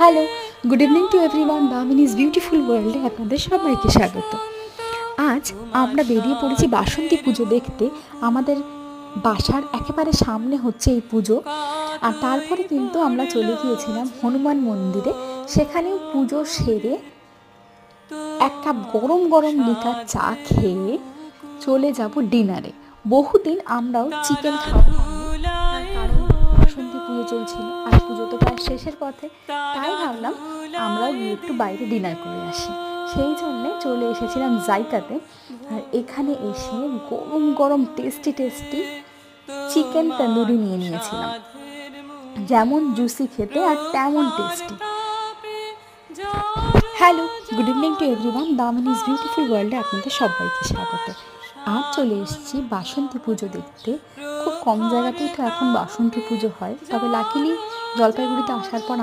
Hello, good evening to everyone. Damini's beautiful ওয়ার্ল্ডে আপনাদের সবাইকে স্বাগত। আজ আমরা বেরিয়ে পড়েছি বাসন্তী পুজো দেখতে। আমাদের বাসার একেবারে সামনে হচ্ছে এই পুজো। আর তারপরে কিন্তু আমরা চলে গিয়েছিলাম হনুমান মন্দিরে। সেখানেও পুজো সেরে এক কাপ গরম গরম লিকার চা খেয়ে চলে যাব ডিনারে। বহুদিন আমরাও চিকেন খাওয়া হয়নি, তার কারণ বাসন্তী পুজো চলছিল আর পুজো তো প্রায় শেষের পথে। তাই ভাবলাম আমরাও গিয়ে একটু বাইরে ডিনার করে আসি। সেই জন্যে চলে এসেছিলাম জাইকাতে। আর এখানে এসে গরম গরম টেস্টি চিকেন তন্দুরি নিয়ে নিয়েছিলাম। যেমন জুসি খেতে আর তেমন tasty. Hello, good evening to everyone. Damini's beautiful ওয়ার্ল্ডে আপনাদের সবাইকে স্বাগত। আজ চলে এসেছি বাসন্তী পুজো দেখতে। খুব কম জায়গাতেই তো এখন বাসন্তী পুজো হয়, তবে লাকিলি জলপাইগুড়িতে আসার পর